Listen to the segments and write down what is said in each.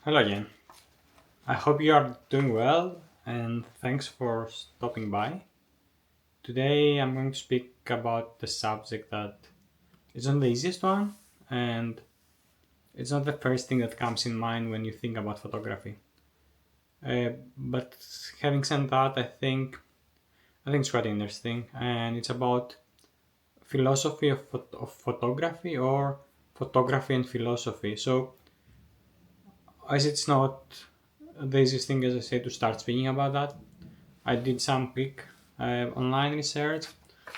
Hello again. I hope you are doing well and thanks for stopping by. Today I'm going to speak about the subject that is not the easiest one and it's not the first thing that comes in mind when you think about photography. But having said that, I think it's quite interesting and it's about philosophy of photography or photography and philosophy. So as it's not the easiest thing as I say to start speaking about that, I did some quick online research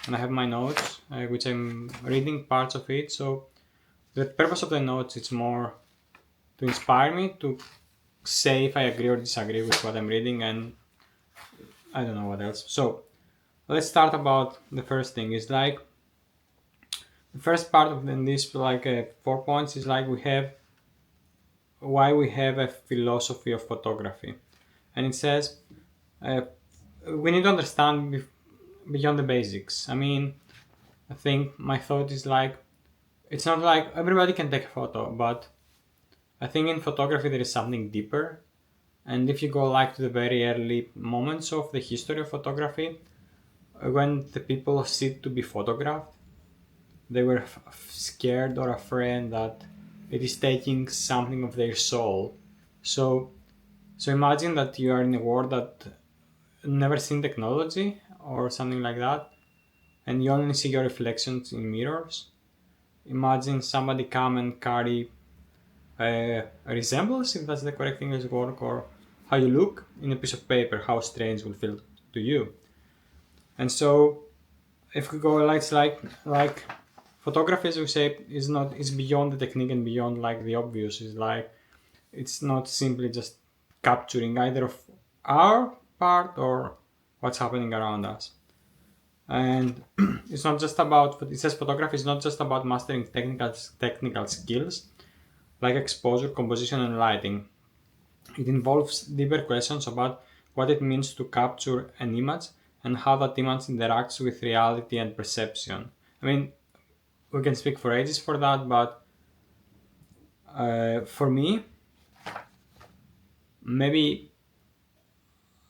and I have my notes, which I'm reading parts of it. So the purpose of the notes is more to inspire me to say if I agree or disagree with what I'm reading, and I don't know what else. So let's start about the first thing. Is like the first part of this 4 points is like we have why we have a philosophy of photography, and it says uh, we need to understand beyond the basics. I mean, I think my thought is like it's not like everybody can take a photo, but I think in photography there is something deeper. And if you go like to the very early moments of the history of photography, when the people sit to be photographed, they were scared or afraid that it is taking something of their soul. So, so imagine that you are in a world that never seen technology or something like that, and you only see your reflections in mirrors. Imagine somebody come and carry a resemblance, if that's the correct English word, or how you look in a piece of paper, how strange will feel to you. And so, if we go like it's like photography, as we say, is beyond the technique and beyond like the obvious. Is like it's not simply just capturing either of our part or what's happening around us. And it's not just about it says photography is not just about mastering technical skills like exposure, composition, and lighting. It involves deeper questions about what it means to capture an image and how that image interacts with reality and perception. I mean, we can speak for ages for that, but for me, maybe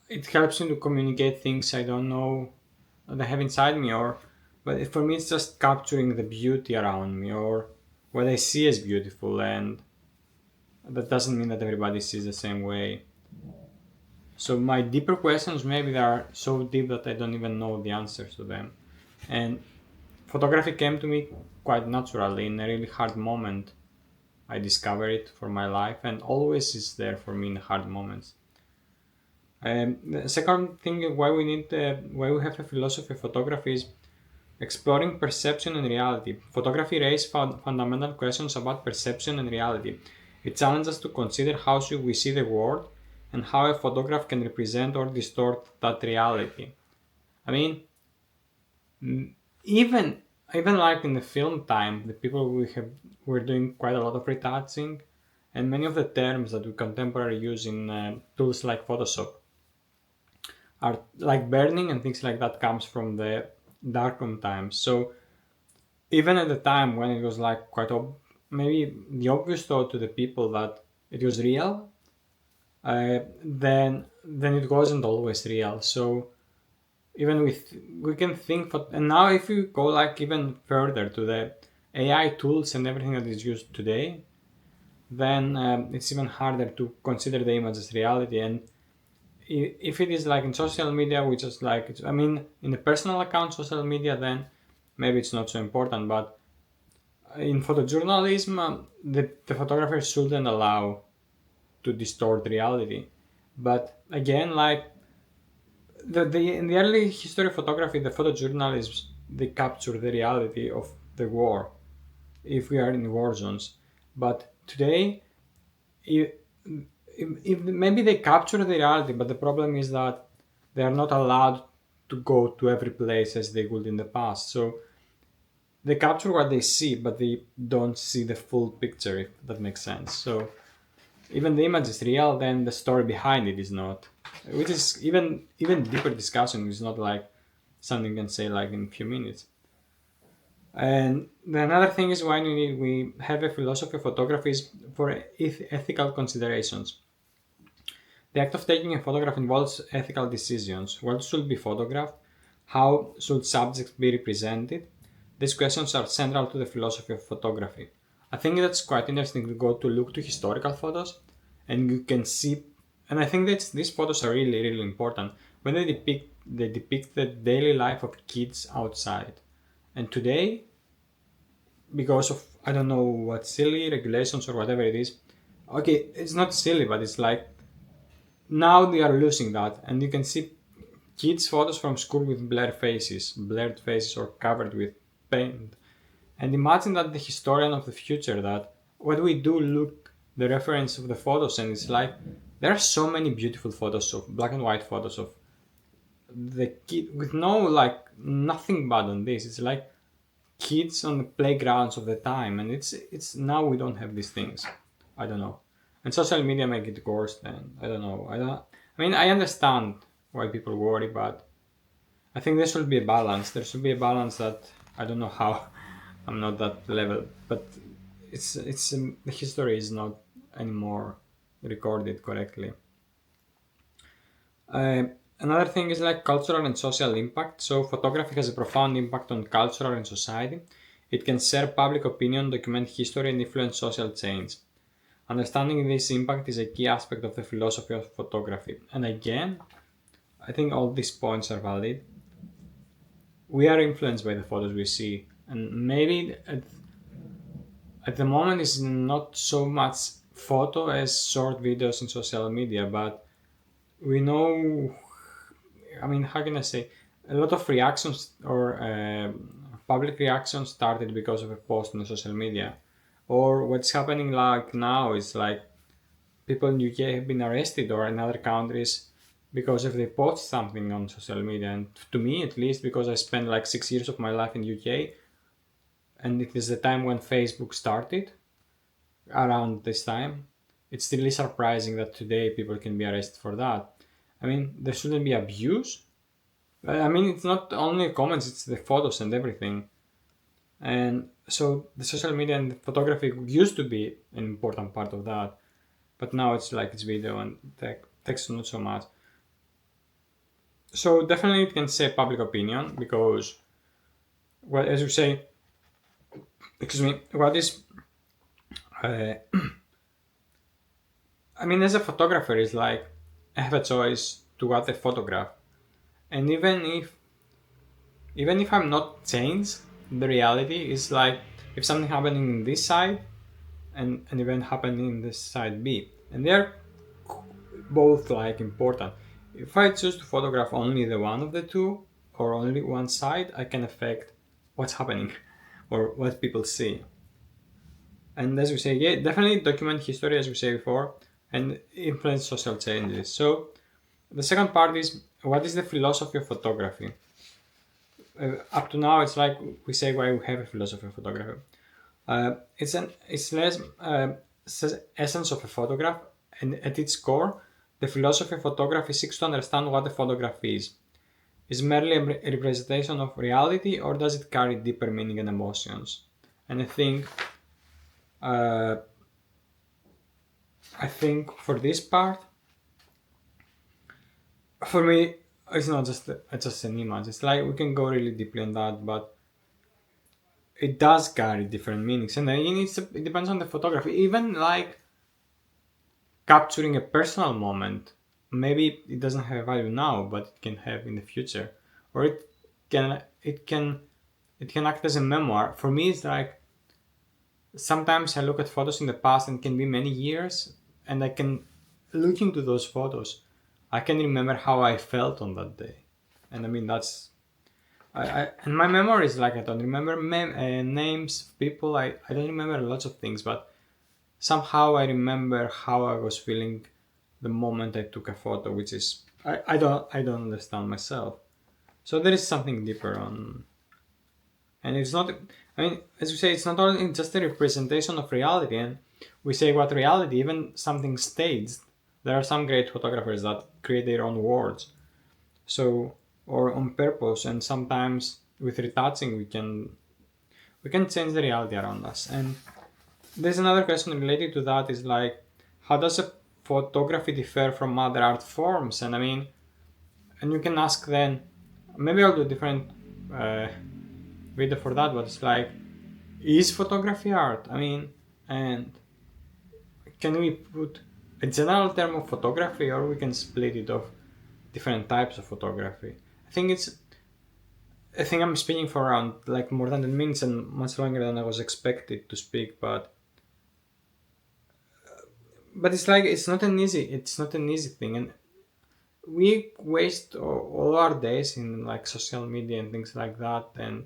it helps me to communicate things I don't know that I have inside me, or but for me, it's just capturing the beauty around me or what I see as beautiful, and that doesn't mean that everybody sees the same way. So my deeper questions maybe they are so deep that I don't even know the answers to them. And photography came to me quite naturally in a really hard moment. I discovered it for my life and always is there for me in hard moments. The second thing why we have a philosophy of photography is exploring perception and reality. Photography raises fundamental questions about perception and reality. It challenges us to consider how should we see the world and how a photograph can represent or distort that reality. I mean, even even like in the film time, the people we have were doing quite a lot of retouching, and many of the terms that we contemporarily use in tools like Photoshop are like burning and things like that comes from the darkroom times. So even at the time when it was like maybe the obvious thought to the people that it was real, then it wasn't always real. So even with we can think for, and now if you go like even further to the AI tools and everything that is used today, then it's even harder to consider the image as reality. And if it is like in social media, which is like I mean in the personal account social media, then maybe it's not so important. But in photojournalism, the photographer shouldn't allow to distort reality. But again, like in the early history of photography, the photojournalists they capture the reality of the war if we are in war zones. But today, if, if maybe they capture the reality, but the problem is that they are not allowed to go to every place as they would in the past. So they capture what they see, but they don't see the full picture, if that makes sense. So even the image is real, then the story behind it is not. Which is even deeper discussion. It's not like something you can say like in a few minutes. And the another thing is why we have a philosophy of photography is for ethical considerations. The act of taking a photograph involves ethical decisions. What should be photographed? How should subjects be represented? These questions are central to the philosophy of photography. I think that's quite interesting to go to look to historical photos and you can see, and I think that these photos are really, really important when they depict the daily life of kids outside. And today, because of I don't know what silly regulations or whatever it is, okay, it's not silly, but it's like now they are losing that, and you can see kids' photos from school with blurred faces, or covered with paint. And imagine that the historian of the future, that what we do look the reference of the photos, and it's like there are so many beautiful photos of black and white photos of the kid with no like nothing bad on this. It's like kids on the playgrounds of the time, and it's now we don't have these things. I don't know, and social media make it worse. Then I don't know. I mean, I understand why people worry, but I think there should be a balance. There should be a balance that I don't know how. I'm not that level, but it's the history is not anymore recorded correctly. Uh, Another thing is like cultural and social impact. So photography has a profound impact on culture and society. It can share public opinion, document history, and influence social change. Understanding this impact is a key aspect of the philosophy of photography. And again, I think all these points are valid. We are influenced by the photos we see, and maybe at the moment it's not so much photo as short videos in social media, but we know, I mean, how can I say? A lot of reactions or public reactions started because of a post on social media. Or what's happening like now is like people in UK have been arrested or in other countries because if they post something on social media. And to me, at least, because I spent like 6 years of my life in UK, and it is the time when Facebook started, around this time, it's really surprising that today people can be arrested for that. I mean, there shouldn't be abuse. I mean, it's not only comments; it's the photos and everything. And so the social media and photography used to be an important part of that, but now it's like it's video and text not so much. So definitely it can say public opinion because, well, as you say, excuse me, what is, uh, I mean, as a photographer, is like I have a choice to what I photograph, and even if I'm not changed, the reality is like if something happening in this side and an event happening in this side B, and they're both like important. If I choose to photograph only the one of the two or only one side, I can affect what's happening or what people see. And as we say, yeah, definitely document history, as we say before, and influence social changes. So the second part is what is the philosophy of photography? Up to now, it's like we say why we have a philosophy of photography. It's less essence of a photograph, and at its core, the philosophy of photography seeks to understand what a photograph is. Is merely a representation of reality, or does it carry deeper meaning and emotions? And uh, I think for this part, for me, it's not just an image. It's like we can go really deeply on that, but it does carry different meanings, and then it depends on the photography. Even like capturing a personal moment, maybe it doesn't have value now, but it can have in the future, or can it can it can act as a memoir. For me, it's like sometimes I look at photos in the past and can be many years, and I can look into those photos. I can remember how I felt on that day, and I mean that's and my memory is like I don't remember names of people. I don't remember lots of things, but somehow I remember how I was feeling the moment I took a photo, which is I don't understand myself. So there is something deeper on, and it's not. I mean, as we say, it's not only just a representation of reality, and we say what reality, even something staged. There are some great photographers that create their own words, so or on purpose, and sometimes with retouching we can. we can change the reality around us. And there's another question related to that, is like, how does a photography differ from other art forms? And I mean, and you can ask then, maybe I'll do a different video for that, but it's like, is photography art? I mean, and can we put a general term of photography, or we can split it off different types of photography? I think I'm speaking for around like more than 10 minutes and much longer than I was expected to speak, but it's like it's not an easy thing, and we waste all our days in like social media and things like that, and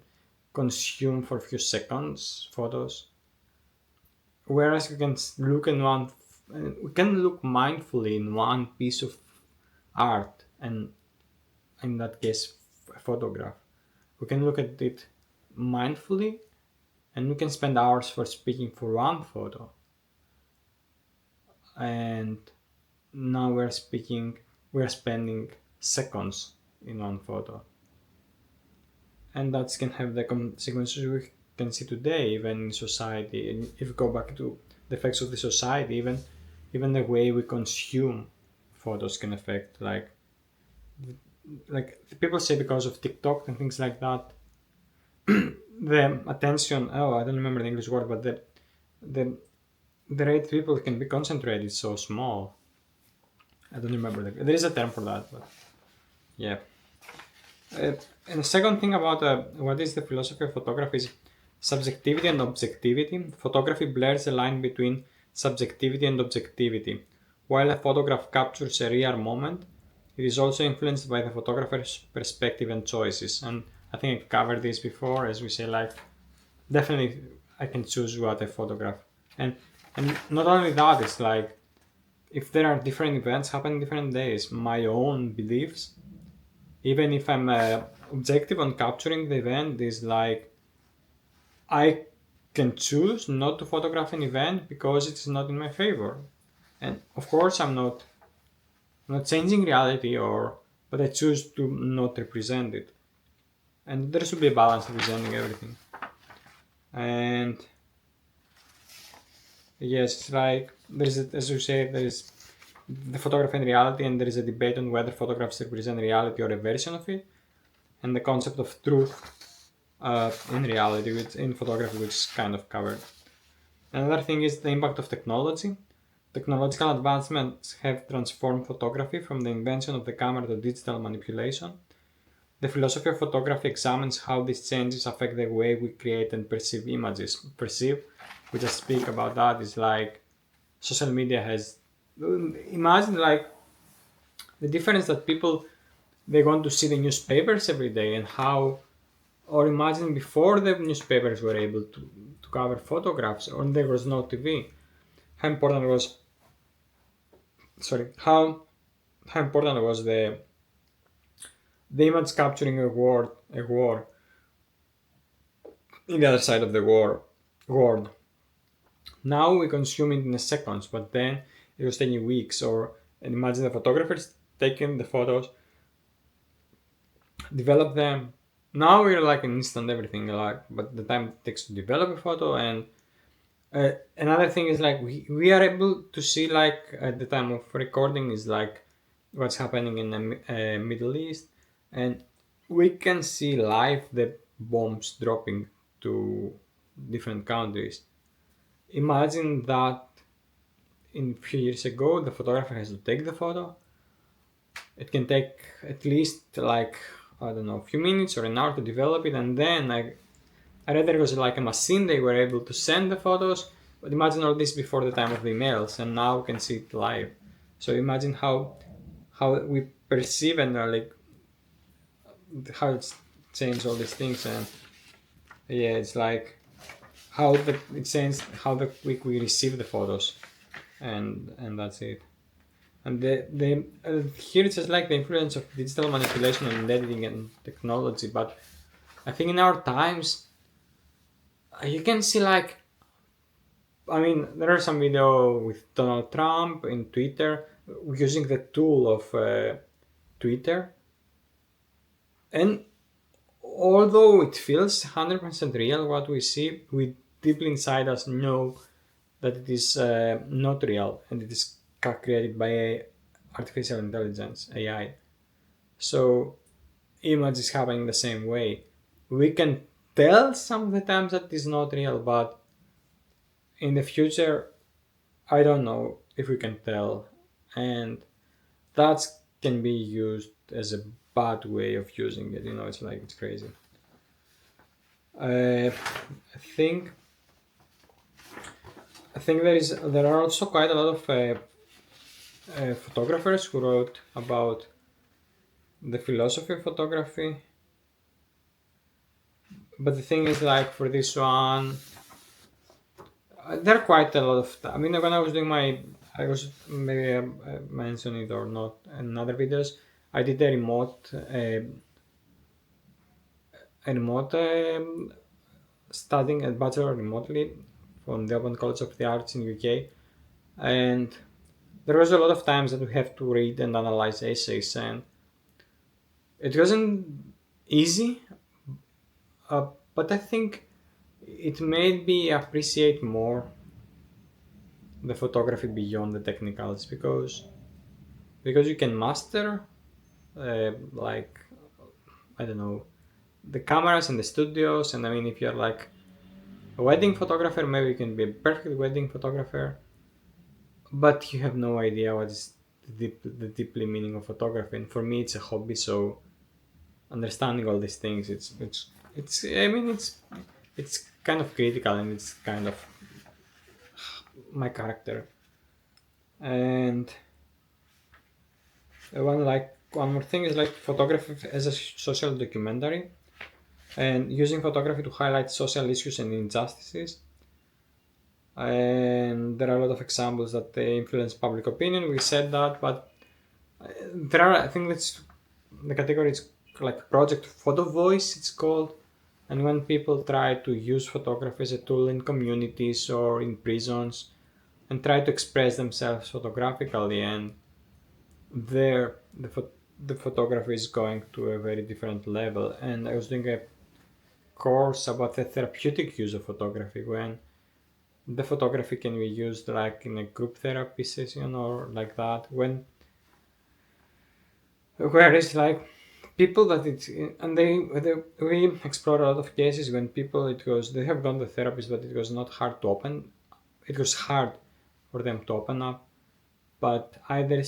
consume for a few seconds photos, whereas we can look mindfully in one piece of art, and in that case a photograph. We can look at it mindfully, and we can spend hours for speaking for one photo, and now we're spending seconds in one photo, and that can have the consequences we can see today, even in society. And if we go back to the effects of the society, even the way we consume photos can affect, like people say, because of TikTok and things like that, the attention, oh, I don't remember the English word, but the the rate people can be concentrated so small. I don't remember there is a term for that, but yeah. And the second thing about what is the philosophy of photography is subjectivity and objectivity. Photography blurs the line between subjectivity and objectivity. While a photograph captures a real moment, it is also influenced by the photographer's perspective and choices. And I think I covered this before, as we say, like, definitely I can choose what I photograph. And not only that, it's like, if there are different events happening different days, my own beliefs, even if I'm objective on capturing the event, is like, I can choose not to photograph an event because it's not in my favor. And of course, I'm not changing reality, but I choose to not represent it. And there should be a balance representing everything. And yes, it's like, as you say, there is the photography and reality, and there is a debate on whether photographs represent reality or a version of it, and the concept of truth in reality, in photography, which is kind of covered. Another thing is the impact of technology. Technological advancements have transformed photography from the invention of the camera to digital manipulation. The philosophy of photography examines how these changes affect the way we create and perceive images. We just speak about that, is like, social media has, imagine like the difference that people, they want to see the newspapers every day, and how, or imagine before the newspapers were able to cover photographs, or there was no TV, how important was, how important was the image capturing a war in the other side of the world. Now we consume it in seconds, but then it was taking weeks. And imagine the photographers taking the photos, develop them. Now we're like an instant everything, like, but the time it takes to develop a photo. And another thing is like, we are able to see, like, at the time of recording, is like what's happening in the Middle East, and we can see live the bombs dropping to different countries. Imagine that in a few years ago, the photographer has to take the photo. It can take at least, like, I don't know, a few minutes or an hour to develop it, and then I read there was like a machine, they were able to send the photos. But imagine all this before the time of the emails, and now we can see it live. So imagine how we perceive, and like how it's changed all these things. And yeah, it's like it changed how quick we receive the photos, and that's it. And the here it's just like the influence of digital manipulation and editing and technology. But I think in our times, you can see, like, I mean, there are some video with Donald Trump in Twitter using the tool of Twitter, and although it feels 100% real what we see, we deeply inside us know that it is not real and it is created by artificial intelligence, AI. So image is happening the same way. We can tell some of the times that it's not real, but in the future, I don't know if we can tell, and that can be used as a bad way of using it. It's like it's crazy. I think there are also quite a lot of photographers who wrote about the philosophy of photography. But the thing is, like for this one, there are quite a lot of. I mean, when I was doing I was maybe mentioned it or not in other videos. I did a remote studying a bachelor remotely from the Open College of the Arts in UK, and there was a lot of times that we have to read and analyze essays, and it wasn't easy, but I think it made me appreciate more the photography beyond the technicals because you can master like I don't know the cameras and the studios, and I mean if you're like a wedding photographer, maybe you can be a perfect wedding photographer, but you have no idea what is the deeply meaning of photography. And for me, it's a hobby, so understanding all these things, it's I mean it's kind of critical and it's kind of my character. And one more thing is like photography as a social documentary and using photography to highlight social issues and injustices. And there are a lot of examples that they influence public opinion. We said that, but there are, I think that's the category is like project photo voice, it's called. And when people try to use photography as a tool in communities or in prisons and try to express themselves photographically, and there the photography is going to a very different level. And I was doing a course about the therapeutic use of photography, when the photography can be used like in a group therapy session or like that, when where it's like people that it's and we explore a lot of cases when people it goes they have gone to therapists, but it was not hard to open, it was hard for them to open up, but either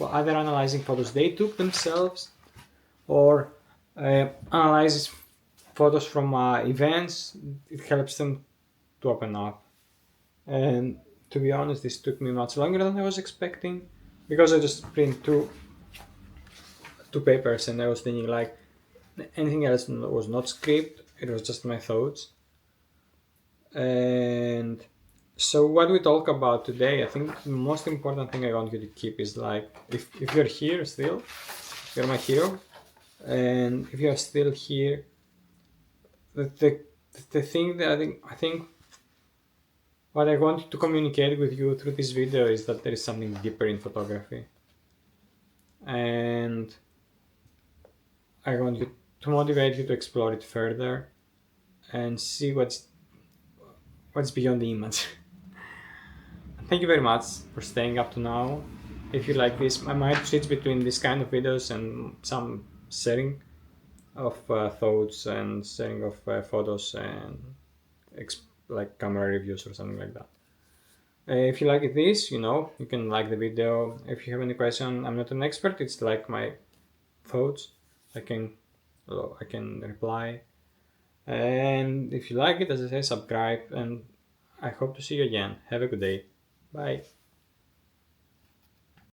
analyzing photos they took themselves or analyzes photos from events, it helps them to open up. And to be honest, this took me much longer than I was expecting, because I just print two papers and I was thinking like anything else was not script, it was just my thoughts. And so what we talk about today, I think the most important thing I want you to keep is like if you're here still, you're my hero, and if you're still here, the thing that I think what I want to communicate with you through this video is that there is something deeper in photography, and I want you to motivate you to explore it further and see what's beyond the image. Thank you very much for staying up to now. If you like this, I might switch between this kind of videos and some sharing of thoughts and sharing of photos and like camera reviews or something like that. If you like this, you can like the video. If you have any question, I'm not an expert. It's like my thoughts. I can reply. And if you like it, as I say, subscribe. And I hope to see you again. Have a good day. Bye.